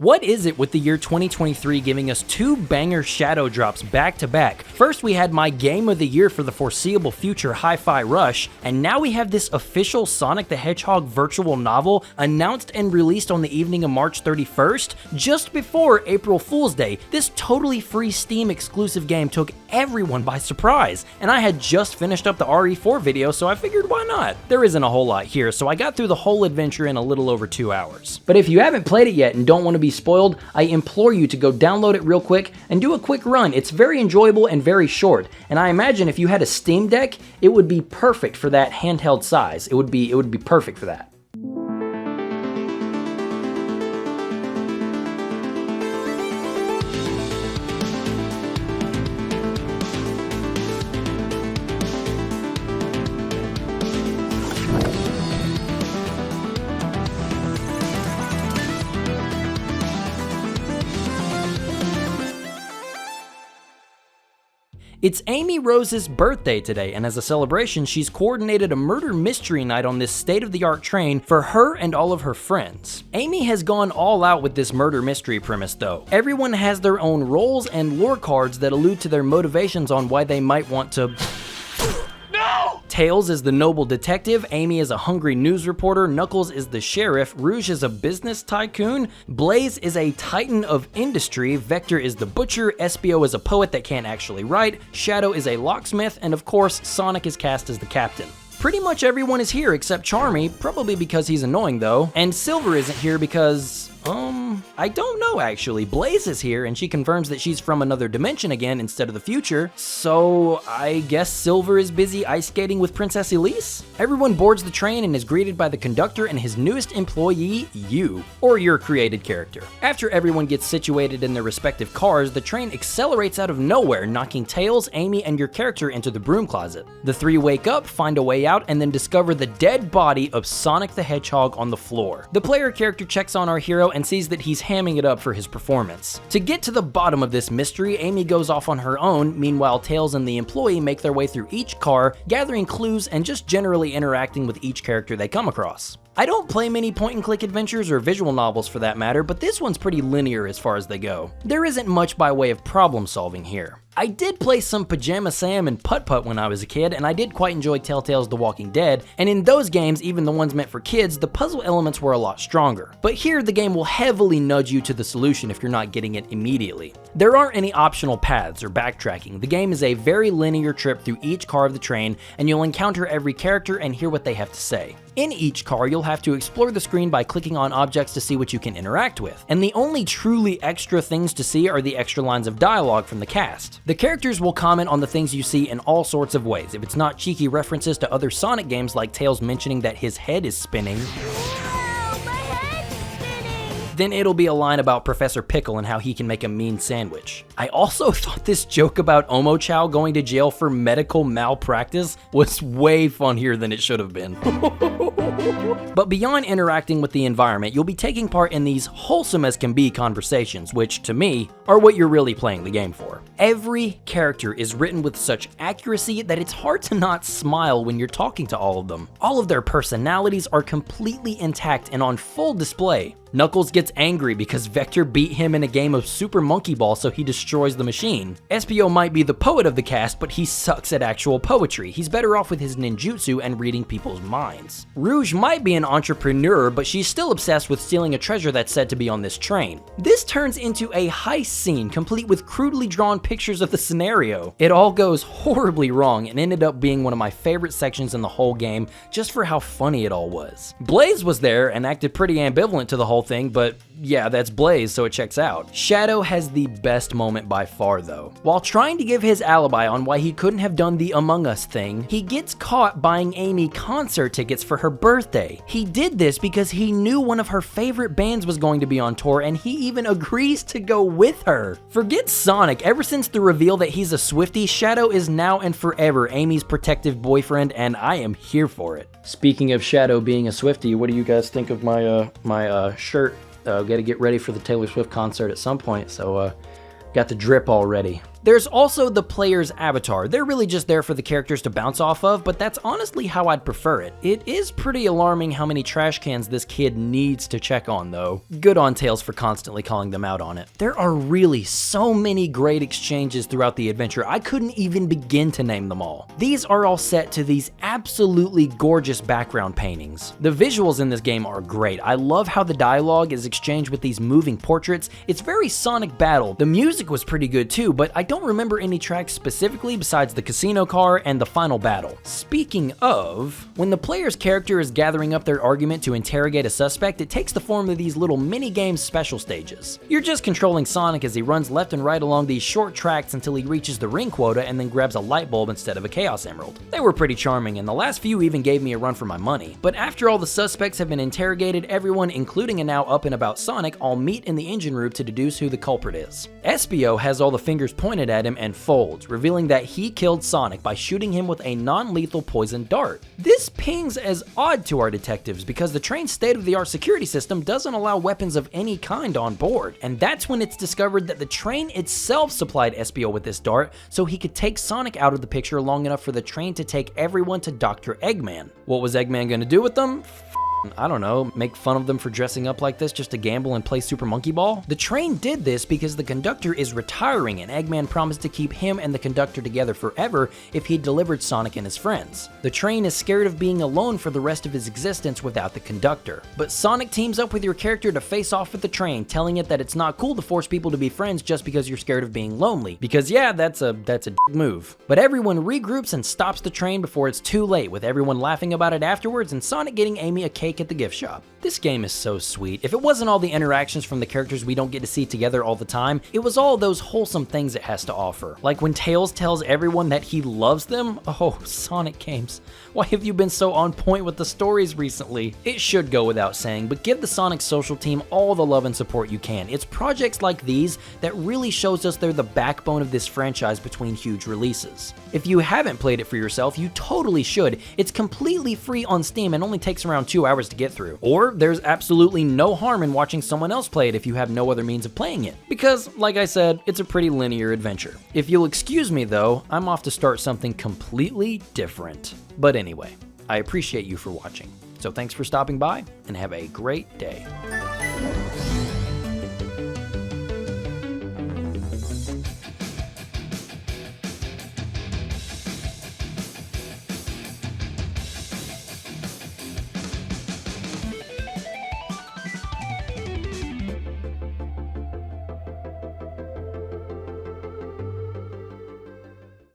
What is it with the year 2023 giving us two banger shadow drops back to back? First we had my game of the year for the foreseeable future, Hi-Fi Rush, and now we have this official Sonic the Hedgehog virtual novel announced and released on the evening of March 31st, just before April Fool's Day. This totally free Steam exclusive game took everyone by surprise, and I had just finished up the RE4 video, so I figured why not? There isn't a whole lot here, so I got through the whole adventure in a little over 2 hours. But if you haven't played it yet and don't want to be spoiled, I implore you to go download it real quick and do a quick run. It's very enjoyable and very short, and I imagine if you had a Steam Deck, it would be perfect for that handheld size. It would be perfect for that. It's Amy Rose's birthday today, and as a celebration, she's coordinated a murder mystery night on this state-of-the-art train for her and all of her friends. Amy has gone all out with this murder mystery premise though. Everyone has their own roles and lore cards that allude to their motivations on why they might want to... Tails is the noble detective, Amy is a hungry news reporter, Knuckles is the sheriff, Rouge is a business tycoon, Blaze is a titan of industry, Vector is the butcher, Espio is a poet that can't actually write, Shadow is a locksmith, and of course, Sonic is cast as the captain. Pretty much everyone is here except Charmy, probably because he's annoying though, and Silver isn't here because... I don't know actually. Blaze is here and she confirms that she's from another dimension again instead of the future, so I guess Silver is busy ice skating with Princess Elise? Everyone boards the train and is greeted by the conductor and his newest employee, you, or your created character. After everyone gets situated in their respective cars, the train accelerates out of nowhere, knocking Tails, Amy, and your character into the broom closet. The three wake up, find a way out, and then discover the dead body of Sonic the Hedgehog on the floor. The player character checks on our hero and sees that he's hamming it up for his performance. To get to the bottom of this mystery, Amy goes off on her own, meanwhile Tails and the employee make their way through each car, gathering clues and just generally interacting with each character they come across. I don't play many point-and-click adventures or visual novels for that matter, but this one's pretty linear as far as they go. There isn't much by way of problem solving here. I did play some Pajama Sam and Putt Putt when I was a kid, and I did quite enjoy Telltale's The Walking Dead, and in those games, even the ones meant for kids, the puzzle elements were a lot stronger. But here, the game will heavily nudge you to the solution if you're not getting it immediately. There aren't any optional paths or backtracking. The game is a very linear trip through each car of the train, and you'll encounter every character and hear what they have to say. In each car, you'll have to explore the screen by clicking on objects to see what you can interact with. And the only truly extra things to see are the extra lines of dialogue from the cast. The characters will comment on the things you see in all sorts of ways. If it's not cheeky references to other Sonic games like Tails mentioning that his head is spinning, then it'll be a line about Professor Pickle and how he can make a mean sandwich. I also thought this joke about Omochow going to jail for medical malpractice was way funnier than it should have been. But beyond interacting with the environment, you'll be taking part in these wholesome as can be conversations, which to me are what you're really playing the game for. Every character is written with such accuracy that it's hard to not smile when you're talking to all of them. All of their personalities are completely intact and on full display. Knuckles gets angry because Vector beat him in a game of Super Monkey Ball, so he destroys the machine. Espio might be the poet of the cast, but he sucks at actual poetry. He's better off with his ninjutsu and reading people's minds. Rouge might be an entrepreneur, but she's still obsessed with stealing a treasure that's said to be on this train. This turns into a heist scene, complete with crudely drawn pictures of the scenario. It all goes horribly wrong and ended up being one of my favorite sections in the whole game, just for how funny it all was. Blaze was there and acted pretty ambivalent to the whole thing, but yeah, that's Blaze, so it checks out. Shadow has the best moment by far though. While trying to give his alibi on why he couldn't have done the Among Us thing, he gets caught buying Amy concert tickets for her birthday. He did this because he knew one of her favorite bands was going to be on tour, and he even agrees to go with her. Forget Sonic, ever since the reveal that he's a Swiftie, Shadow is now and forever Amy's protective boyfriend, and I am here for it. Speaking of Shadow being a Swiftie, what do you guys think of my shirt? Gotta get ready for the Taylor Swift concert at some point, so got the drip all ready. There's also the player's avatar. They're really just there for the characters to bounce off of, but that's honestly how I'd prefer it. It is pretty alarming how many trash cans this kid needs to check on though. Good on Tails for constantly calling them out on it. There are really so many great exchanges throughout the adventure, I couldn't even begin to name them all. These are all set to these absolutely gorgeous background paintings. The visuals in this game are great. I love how the dialogue is exchanged with these moving portraits. It's very Sonic Battle. The music was pretty good too, but I don't remember any tracks specifically besides the casino car and the final battle. Speaking of, when the player's character is gathering up their argument to interrogate a suspect, it takes the form of these little mini-game special stages. You're just controlling Sonic as he runs left and right along these short tracks until he reaches the ring quota and then grabs a light bulb instead of a Chaos Emerald. They were pretty charming, and the last few even gave me a run for my money. But after all the suspects have been interrogated, everyone, including a now up and about Sonic, all meet in the engine room to deduce who the culprit is. Espio has all the fingers pointed at him and folds, revealing that he killed Sonic by shooting him with a non-lethal poison dart. This pings as odd to our detectives because the train's state-of-the-art security system doesn't allow weapons of any kind on board, and that's when it's discovered that the train itself supplied Espio with this dart so he could take Sonic out of the picture long enough for the train to take everyone to Dr. Eggman. What was Eggman gonna do with them? I don't know, make fun of them for dressing up like this just to gamble and play Super Monkey Ball? The train did this because the conductor is retiring and Eggman promised to keep him and the conductor together forever if he delivered Sonic and his friends. The train is scared of being alone for the rest of his existence without the conductor. But Sonic teams up with your character to face off with the train, telling it that it's not cool to force people to be friends just because you're scared of being lonely. Because yeah, that's a move. But everyone regroups and stops the train before it's too late, with everyone laughing about it afterwards and Sonic getting Amy a cake at the gift shop. This game is so sweet. If it wasn't all the interactions from the characters we don't get to see together all the time, it was all those wholesome things it has to offer. Like when Tails tells everyone that he loves them. Oh, Sonic games. Why have you been so on point with the stories recently? It should go without saying, but give the Sonic social team all the love and support you can. It's projects like these that really shows us they're the backbone of this franchise between huge releases. If you haven't played it for yourself, you totally should. It's completely free on Steam and only takes around 2 hours to get through. Or there's absolutely no harm in watching someone else play it if you have no other means of playing it. Because, like I said, it's a pretty linear adventure. If you'll excuse me though, I'm off to start something completely different. But anyway, I appreciate you for watching. So thanks for stopping by and have a great day.